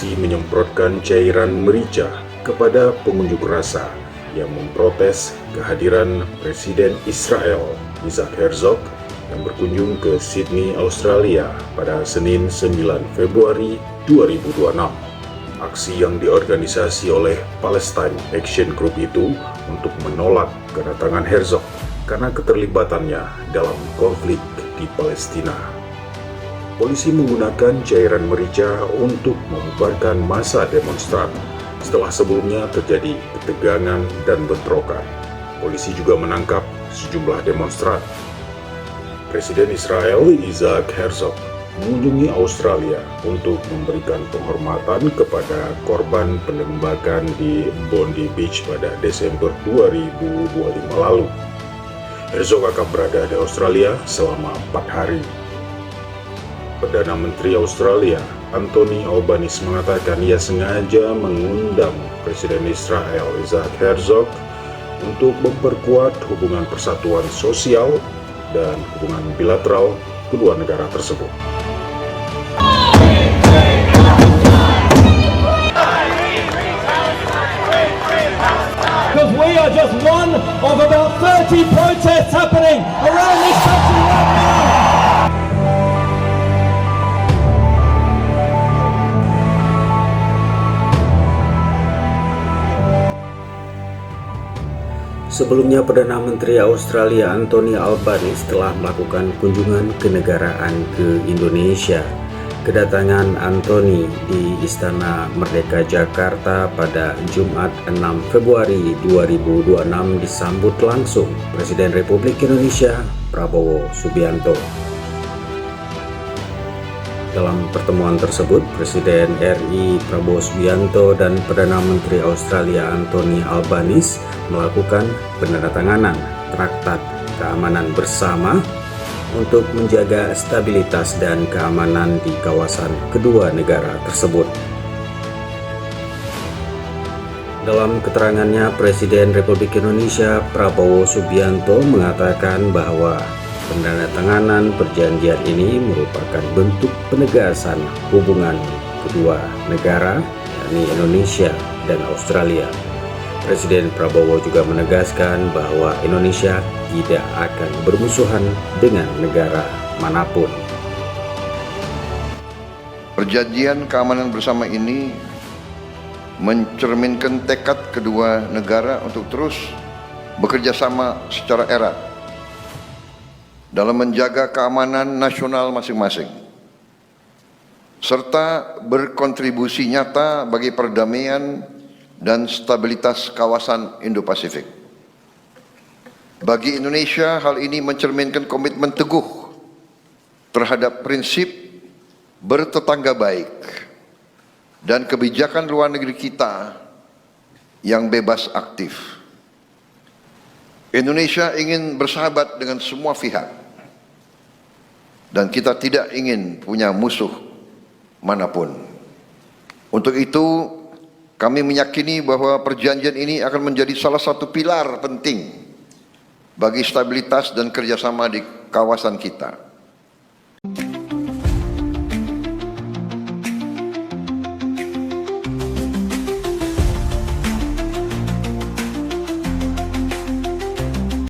polisi menyemprotkan cairan merica kepada pengunjuk rasa yang memprotes kehadiran Presiden Israel Isaac Herzog yang berkunjung ke Sydney, Australia pada Senin 9 Februari 2026. Aksi yang diorganisasi oleh Palestine Action Group itu untuk menolak kedatangan Herzog karena keterlibatannya dalam konflik di Palestina. Polisi menggunakan cairan merica untuk membubarkan massa demonstran setelah sebelumnya terjadi ketegangan dan bentrokan. Polisi juga menangkap sejumlah demonstran. Presiden Israel Isaac Herzog mengunjungi Australia untuk memberikan penghormatan kepada korban penembakan di Bondi Beach pada Desember 2025 lalu. Herzog akan berada di Australia selama 4 hari. Perdana Menteri Australia Anthony Albanese mengatakan ia sengaja mengundang Presiden Israel Isaac Herzog untuk memperkuat hubungan persatuan sosial dan hubungan bilateral kedua negara tersebut. Because we are just one of about 30 protests happening around this country right now. Sebelumnya, Perdana Menteri Australia Anthony Albanese telah melakukan kunjungan kenegaraan ke Indonesia. Kedatangan Anthony di Istana Merdeka Jakarta pada Jumat 6 Februari 2026 disambut langsung Presiden Republik Indonesia Prabowo Subianto. Dalam pertemuan tersebut, Presiden RI Prabowo Subianto dan Perdana Menteri Australia Anthony Albanese melakukan penandatanganan Traktat Keamanan Bersama untuk menjaga stabilitas dan keamanan di kawasan kedua negara tersebut. Dalam keterangannya, Presiden Republik Indonesia Prabowo Subianto mengatakan bahwa penandatanganan perjanjian ini merupakan bentuk penegasan hubungan kedua negara, yakni Indonesia dan Australia. Presiden Prabowo juga menegaskan bahwa Indonesia tidak akan bermusuhan dengan negara manapun. Perjanjian keamanan bersama ini mencerminkan tekad kedua negara untuk terus bekerja sama secara erat dalam menjaga keamanan nasional masing-masing, serta berkontribusi nyata bagi perdamaian dan stabilitas kawasan Indo-Pasifik. Bagi Indonesia, hal ini mencerminkan komitmen teguh terhadap prinsip bertetangga baik dan kebijakan luar negeri kita yang bebas aktif. Indonesia ingin bersahabat dengan semua pihak, dan kita tidak ingin punya musuh manapun. Untuk itu, kami meyakini bahwa perjanjian ini akan menjadi salah satu pilar penting bagi stabilitas dan kerjasama di kawasan kita.